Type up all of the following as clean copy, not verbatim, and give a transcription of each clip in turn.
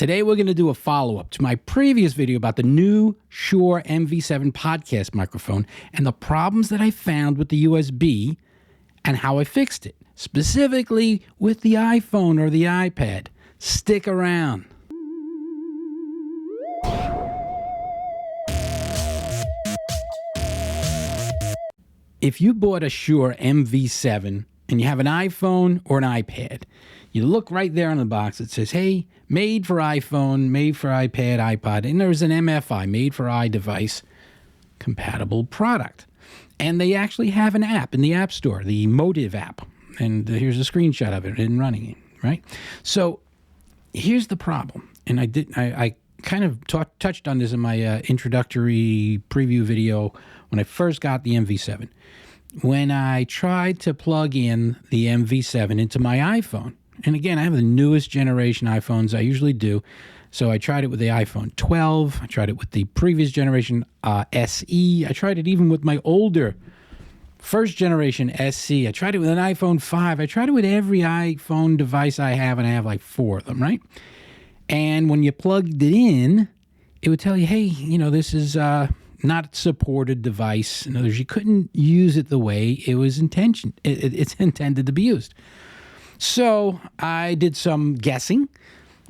Today we're going to do a follow-up to my previous video about the new Shure MV7 podcast microphone and the problems that I found with the USB and how I fixed it, specifically with the iPhone or the iPad. Stick around. If you bought a Shure MV7 and you have an iPhone or an iPad, you look right there on the box. It says, hey, made for iPhone, made for iPad, iPod, and there's an MFI, made for iDevice compatible product. And they actually have an app in the App Store, the Motiv App. And here's a screenshot of it and running it, right? So here's the problem. And I kind of touched on this in my introductory preview video when I first got the MV7. When I tried to plug in the MV7 into my iPhone, and again, I have the newest generation iPhones, I usually do. So I tried it with the iPhone 12. I tried it with the previous generation SE. I tried it even with my older first generation SC. I tried it with an iPhone 5. I tried it with every iPhone device I have, and I have like 4 of them, right? And when you plugged it in, it would tell you, hey, you know, this is not a supported device. In other words, you couldn't use it the way it was it's intended to be used. So I did some guessing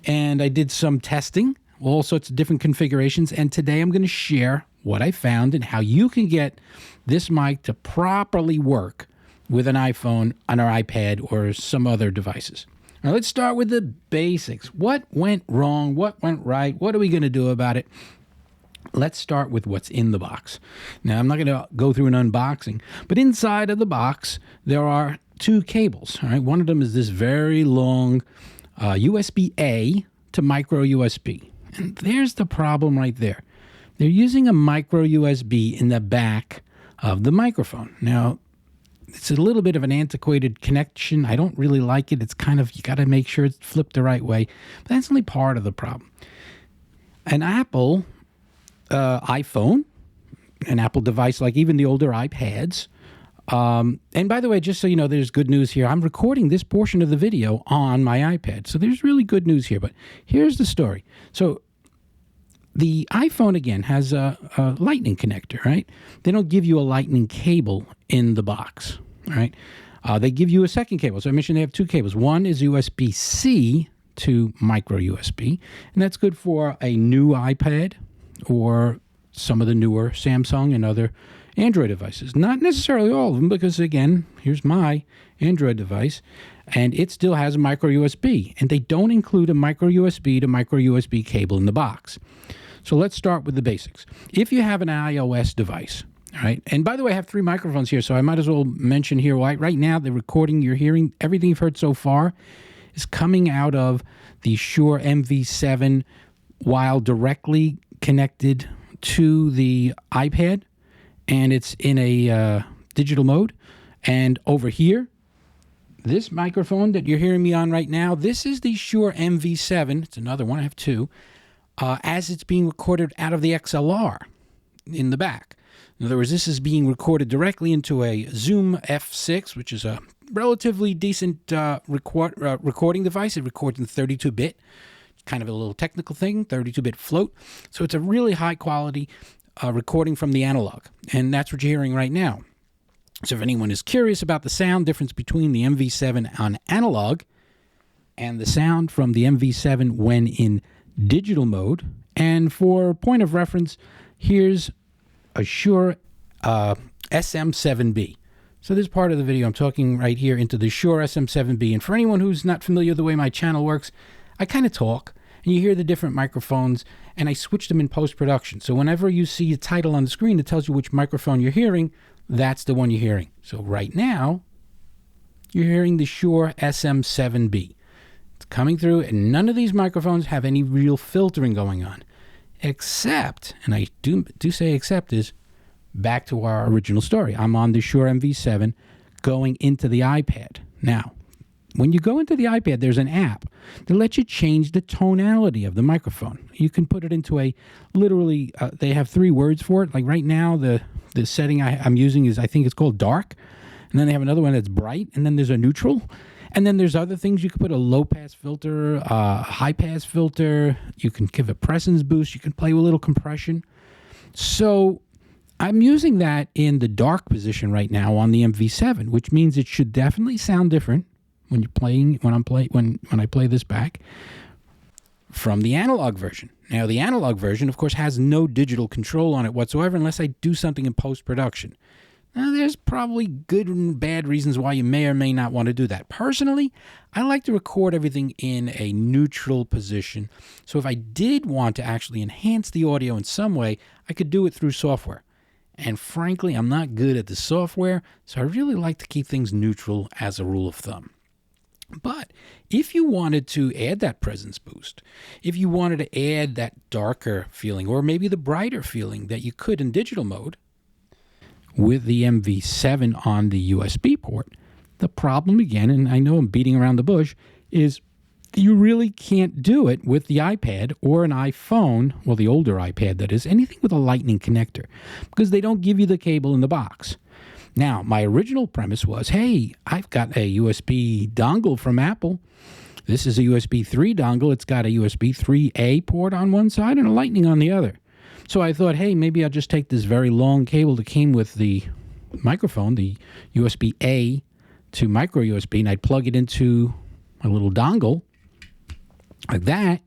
and I did some testing, all sorts of different configurations. And today I'm going to share what I found and how you can get this mic to properly work with an iPhone, on our iPad, or some other devices. Now let's start with the basics. What went wrong? What went right? What are we going to do about it? Let's start with what's in the box. Now, I'm not going to go through an unboxing, but inside of the box, there are 2 cables. All right, one of them is this very long USB-A to micro USB. And there's the problem right there. They're using a micro USB in the back of the microphone. Now, it's a little bit of an antiquated connection. I don't really like it. It's kind of, you got to make sure it's flipped the right way. But that's only part of the problem. An Apple iPhone, an Apple device like even the older iPads. And by the way, just so you know, there's good news here. I'm recording this portion of the video on my iPad. So there's really good news here. But here's the story. So the iPhone, again, has a lightning connector, right? They don't give you a lightning cable in the box, right? They give you a second cable. So I mentioned they have 2 cables. One is USB-C to micro USB. And that's good for a new iPad or some of the newer Samsung and other Android devices. Not necessarily all of them, because again, here's my Android device, and it still has a micro USB, and they don't include a micro USB to micro USB cable in the box. So let's start with the basics. If you have an iOS device, all right, and by the way, I have 3 microphones here, so I might as well mention here, right now, the recording you're hearing, everything you've heard so far is coming out of the Shure MV7 while directly connected to the iPad, and it's in a digital mode. And over here, this microphone that you're hearing me on right now, this is the Shure MV7. It's another one. I have 2. As it's being recorded out of the XLR in the back. In other words, this is being recorded directly into a Zoom F6, which is a relatively decent recording device. It records in 32-bit. Kind of a little technical thing, 32-bit float. So it's a really high quality recording from the analog. And that's what you're hearing right now. So if anyone is curious about the sound difference between the MV7 on analog and the sound from the MV7 when in digital mode, and for point of reference, here's a Shure SM7B. So this part of the video, I'm talking right here into the Shure SM7B. And for anyone who's not familiar with the way my channel works, I kind of talk, and you hear the different microphones, and I switch them in post-production. So whenever you see a title on the screen that tells you which microphone you're hearing, that's the one you're hearing. So right now, you're hearing the Shure SM7B. It's coming through, and none of these microphones have any real filtering going on. Except, and I do say except, is back to our original story. I'm on the Shure MV7 going into the iPad. Now, when you go into the iPad, there's an app that lets you change the tonality of the microphone. You can put it into a, literally, they have 3 words for it. Like right now, the setting I'm using is, I think it's called dark. And then they have another one that's bright. And then there's a neutral. And then there's other things. You could put a low-pass filter, a high-pass filter. You can give a presence boost. You can play with a little compression. So I'm using that in the dark position right now on the MV7, which means it should definitely sound different when I play this back from the analog version. Now, the analog version, of course, has no digital control on it whatsoever unless I do something in post-production. Now, there's probably good and bad reasons why you may or may not want to do that. Personally, I like to record everything in a neutral position. So if I did want to actually enhance the audio in some way, I could do it through software. And frankly, I'm not good at the software, so I really like to keep things neutral as a rule of thumb. But if you wanted to add that presence boost, if you wanted to add that darker feeling or maybe the brighter feeling that you could in digital mode with the MV7 on the USB port, the problem again, and I know I'm beating around the bush, is you really can't do it with the iPad or an iPhone, well, the older iPad that is, anything with a lightning connector, because they don't give you the cable in the box. Now, my original premise was, hey, I've got a USB dongle from Apple. This is a USB 3 dongle. It's got a USB 3A port on one side and a lightning on the other. So I thought, hey, maybe I'll just take this very long cable that came with the microphone, the USB A to micro USB, and I'd plug it into my little dongle like that,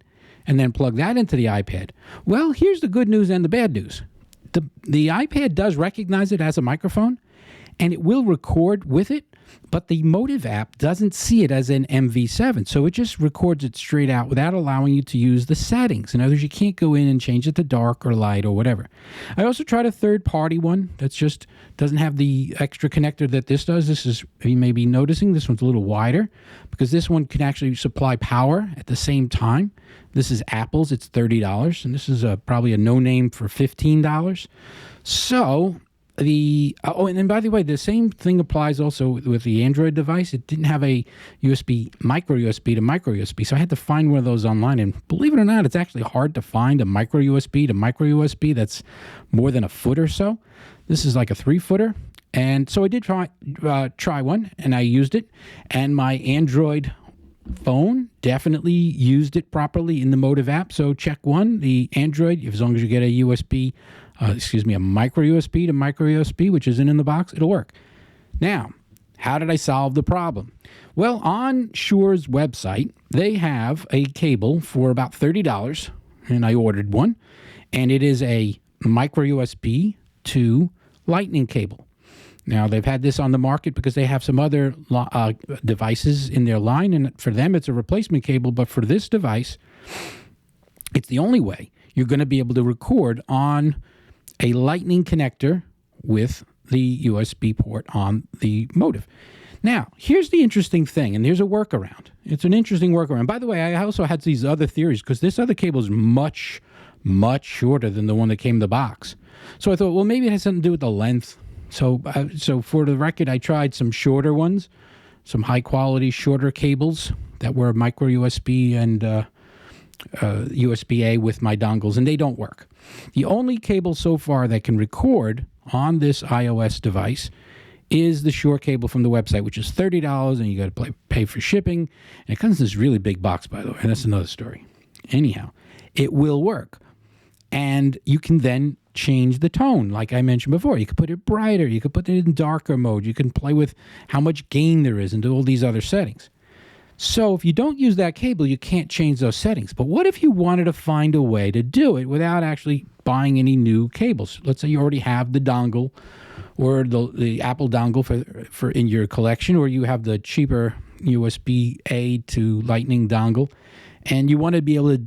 and then plug that into the iPad. Well, here's the good news and the bad news. The iPad does recognize it as a microphone, and it will record with it, but the Motiv app doesn't see it as an MV7, so it just records it straight out without allowing you to use the settings. In other words, you can't go in and change it to dark or light or whatever. I also tried a third-party one that's just doesn't have the extra connector that this does. This is, you may be noticing, this one's a little wider because this one can actually supply power at the same time. This is Apple's, it's $30, and this is probably a no-name for $15. So and then by the way, the same thing applies also with the Android device. It didn't have a micro USB to micro USB, so I had to find one of those online. And believe it or not, it's actually hard to find a micro USB to micro USB that's more than a foot or so. This is like a 3-footer, and so I did try one, and I used it, and my Android phone definitely used it properly in the Motiv app. So check one, the Android, as long as you get a micro USB to micro USB, which isn't in the box, it'll work. Now, how did I solve the problem? Well, on Shure's website, they have a cable for about $30, and I ordered one, and it is a micro USB to lightning cable. Now, they've had this on the market because they have some other devices in their line, and for them, it's a replacement cable. But for this device, it's the only way you're going to be able to record on a lightning connector with the USB port on the Motiv. Now, here's the interesting thing, and here's a workaround. It's an interesting workaround. By the way, I also had these other theories because this other cable is much, much shorter than the one that came in the box. So I thought, well, maybe it has something to do with the length. So for the record, I tried some shorter ones, some high-quality shorter cables that were micro USB and USB-A with my dongles, and they don't work. The only cable so far that can record on this iOS device is the Shure cable from the website, which is $30, and you got to pay for shipping. And it comes in this really big box, by the way, and that's another story. Anyhow, it will work, and you can then change the tone, like I mentioned before. You could put it brighter, you could put it in darker mode, you can play with how much gain there is and do all these other settings. So if you don't use that cable, you can't change those settings. But what if you wanted to find a way to do it without actually buying any new cables? Let's say you already have the dongle or the Apple dongle for in your collection, or you have the cheaper USB-A to Lightning dongle, and you want to be able to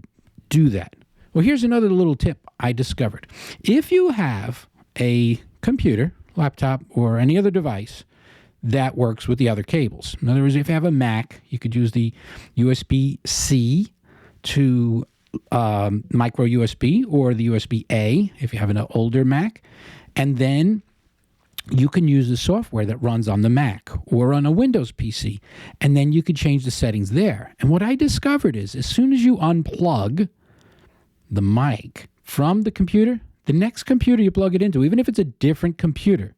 do that. Well, here's another little tip I discovered. If you have a computer, laptop, or any other device that works with the other cables. In other words, if you have a Mac, you could use the USB-C to micro USB, or the USB-A if you have an older Mac. And then you can use the software that runs on the Mac or on a Windows PC. And then you could change the settings there. And what I discovered is as soon as you unplug the mic from the computer, the next computer you plug it into, even if it's a different computer,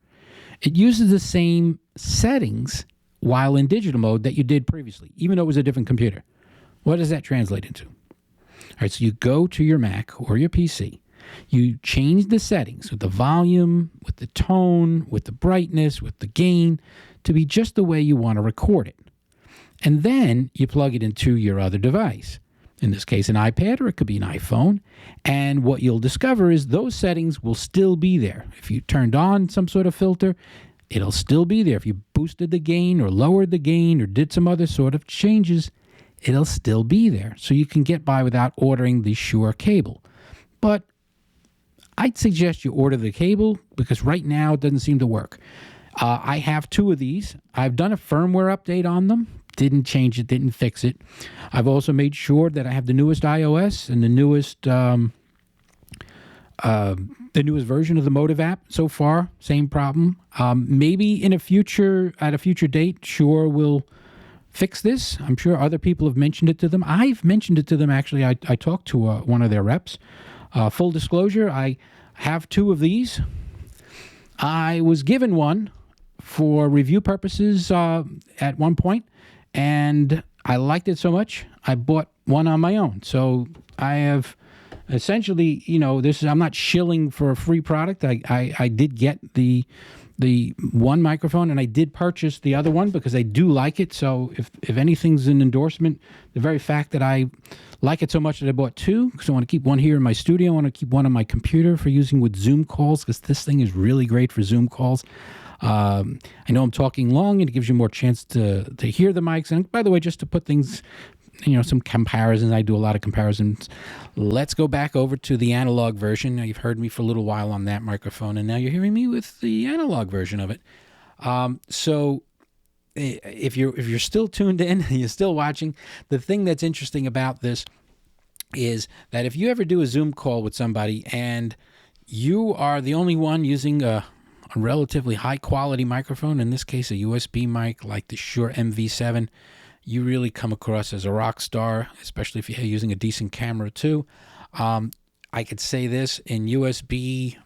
it uses the same settings while in digital mode that you did previously, even though it was a different computer. What does that translate into? All right, so you go to your Mac or your PC. You change the settings with the volume, with the tone, with the brightness, with the gain to be just the way you want to record it. And then you plug it into your other device. In this case, an iPad, or it could be an iPhone. And what you'll discover is those settings will still be there. If you turned on some sort of filter, it'll still be there. If you boosted the gain or lowered the gain or did some other sort of changes, it'll still be there. So you can get by without ordering the Shure cable. But I'd suggest you order the cable because right now it doesn't seem to work. I have 2 of these. I've done a firmware update on them. Didn't change it, didn't fix it. I've also made sure that I have the newest iOS and the newest version of the Motiv app. So far, same problem. Maybe at a future date, Shure will fix this. I'm sure other people have mentioned it to them. I've mentioned it to them, actually. I talked to one of their reps. Full disclosure, I have 2 of these. I was given one for review purposes at one point, and I liked it so much, I bought one on my own. So I have essentially, I'm not shilling for a free product. I did get the one microphone, and I did purchase the other one because I do like it. So if anything's an endorsement, the very fact that I like it so much that I bought 2, because I want to keep one here in my studio. I want to keep one on my computer for using with Zoom calls, because this thing is really great for Zoom calls. I know I'm talking long, and it gives you more chance to hear the mics. And by the way, just to put things, some comparisons. I do a lot of comparisons. Let's go back over to the analog version. Now, you've heard me for a little while on that microphone, and now you're hearing me with the analog version of it. So if you're still tuned in and you're still watching, the thing that's interesting about this is that if you ever do a Zoom call with somebody and you are the only one using a relatively high quality microphone, in this case a USB mic like the Shure MV7, you really come across as a rock star, especially if you're using a decent camera too. I could say this, in USB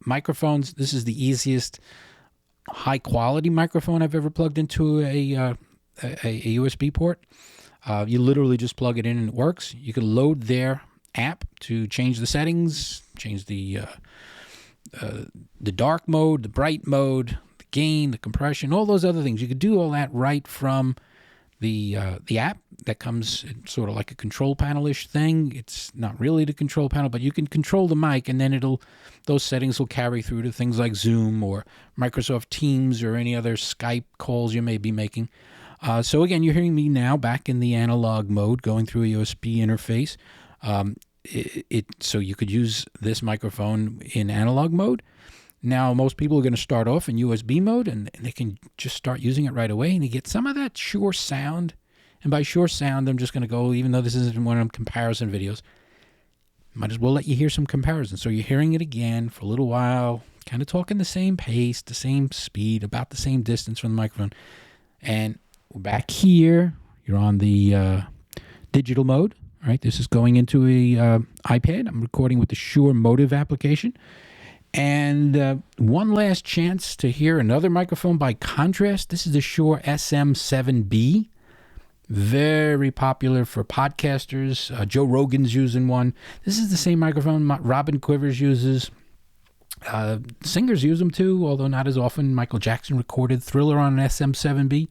microphones, this is the easiest high quality microphone I've ever plugged into a USB port. You literally just plug it in and it works. You can load their app to change the settings, change the dark mode, the bright mode, the gain, the compression, all those other things. You could do all that right from the app that comes sort of like a control panel-ish thing. It's not really the control panel, but you can control the mic, and then those settings will carry through to things like Zoom or Microsoft Teams or any other Skype calls you may be making. So again, you're hearing me now back in the analog mode, going through a USB interface. So you could use this microphone in analog mode. Now, most people are going to start off in USB mode, and they can just start using it right away, and you get some of that Shure sound. And by Shure sound, I'm just going to go, even though this isn't one of them comparison videos, might as well let you hear some comparisons. So you're hearing it again for a little while, kind of talking the same pace, the same speed, about the same distance from the microphone. And we're back here. You're on the digital mode. All right, this is going into a iPad. I'm recording with the Shure Motiv application. And one last chance to hear another microphone by contrast. This is the Shure SM7B. Very popular for podcasters. Joe Rogan's using one. This is the same microphone Robin Quivers uses. Singers use them too, although not as often. Michael Jackson recorded Thriller on an SM7B.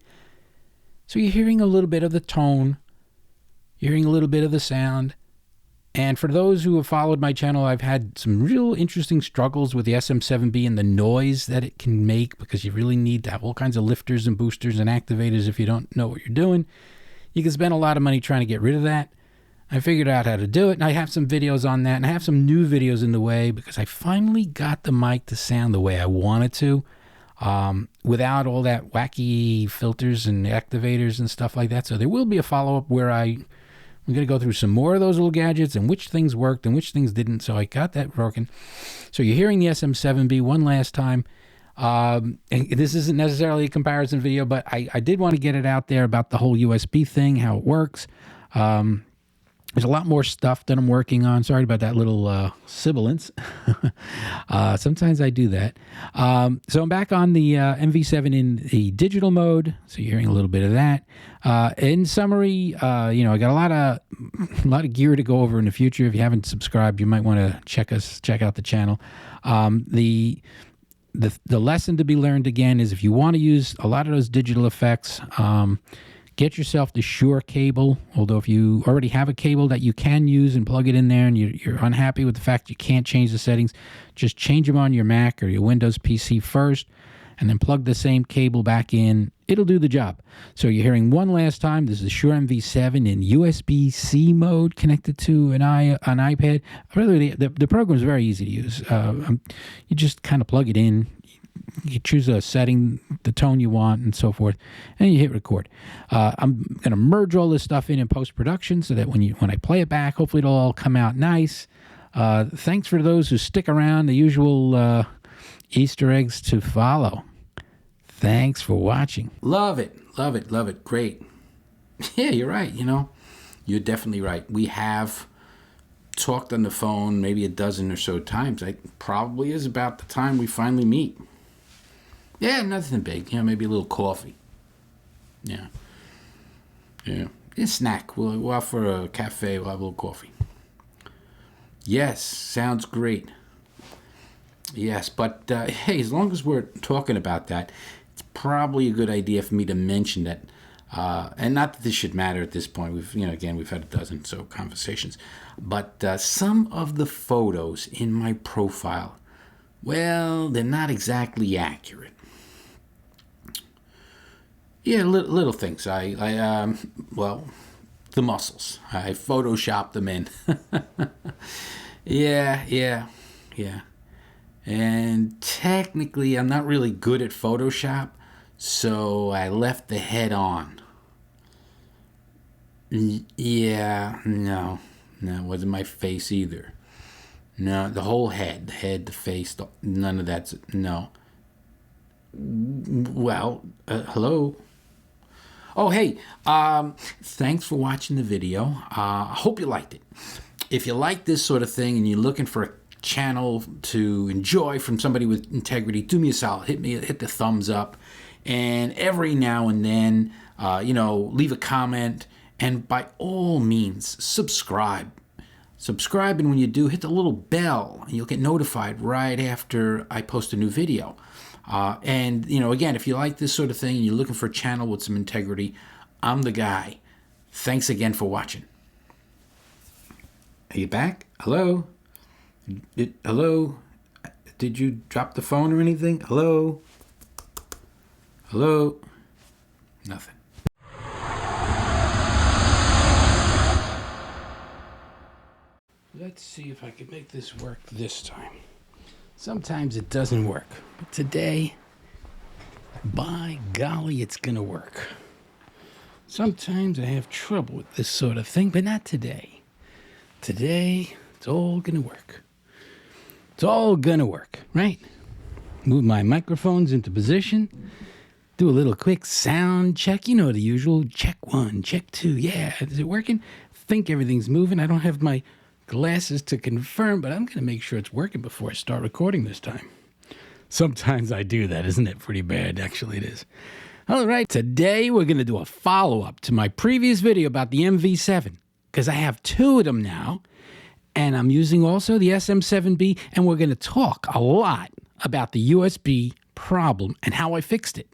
So you're hearing a little bit of the tone. You're hearing a little bit of the sound. And for those who have followed my channel, I've had some real interesting struggles with the SM7B and the noise that it can make, because you really need to have all kinds of lifters and boosters and activators if you don't know what you're doing. You can spend a lot of money trying to get rid of that. I figured out how to do it, and I have some videos on that, and I have some new videos in the way, because I finally got the mic to sound the way I want it to, without all that wacky filters and activators and stuff like that. So there will be a follow-up where I'm going to go through some more of those little gadgets and which things worked and which things didn't. So I got that working. So you're hearing the SM7B one last time. And this isn't necessarily a comparison video, but I did want to get it out there about the whole USB thing, how it works. There's a lot more stuff that I'm working on. Sorry about that little sibilance. Sometimes I do that. So I'm back on the MV7 in the digital mode. So you're hearing a little bit of that. In summary, I got a lot of gear to go over in the future. If you haven't subscribed, you might want to check out the channel. The lesson to be learned again is if you want to use a lot of those digital effects, get yourself the Shure cable, although if you already have a cable that you can use and plug it in there and you're unhappy with the fact you can't change the settings, just change them on your Mac or your Windows PC first and then plug the same cable back in. It'll do the job. So you're hearing one last time. This is the Shure MV7 in USB-C mode connected to an iPad. Really, the program is very easy to use. You just kind of plug it in. You choose a setting, the tone you want, and so forth, and you hit record. I'm going to merge all this stuff in post-production so that when I play it back, hopefully it'll all come out nice. Thanks for those who stick around. The usual Easter eggs to follow. Thanks for watching. Love it. Love it. Love it. Great. Yeah, you're right. You're definitely right. We have talked on the phone maybe a dozen or so times. It probably is about the time we finally meet. Yeah, nothing big. Maybe a little coffee. Yeah. A snack. We'll out for a cafe. We'll have a little coffee. Yes, sounds great. Yes, but hey, as long as we're talking about that, it's probably a good idea for me to mention that. And not that this should matter at this point. We've had a dozen so conversations, but some of the photos in my profile, well, they're not exactly accurate. Yeah, little things. The muscles. I photoshopped them in. Yeah. And technically, I'm not really good at Photoshop, so I left the head on. Yeah, no, it wasn't my face either. No, the whole head, the face, none of that's, no. Well, hello. Oh, hey, thanks for watching the video. I hope you liked it. If you like this sort of thing and you're looking for a channel to enjoy from somebody with integrity, do me a solid. Hit the thumbs up. And every now and then, leave a comment. And by all means, subscribe. And when you do, hit the little bell. And you'll get notified right after I post a new video. Again, if you like this sort of thing and you're looking for a channel with some integrity, I'm the guy. Thanks again for watching. Are you back? Hello? Hello? Did you drop the phone or anything? Hello? Nothing. Let's see if I can make this work this time. Sometimes it doesn't work, but today, by golly, it's going to work. Sometimes I have trouble with this sort of thing, but not today. Today, it's all going to work. It's all going to work, right? Move my microphones into position. Do a little quick sound check. The usual. Check 1, check 2. Yeah, is it working? Think everything's moving. I don't have my glasses to confirm, but I'm going to make sure it's working before I start recording this time. Sometimes I do that, isn't it? Pretty bad, actually it is. All right, today we're going to do a follow-up to my previous video about the MV7, because I have 2 of them now, and I'm using also the SM7B, and we're going to talk a lot about the USB problem and how I fixed it.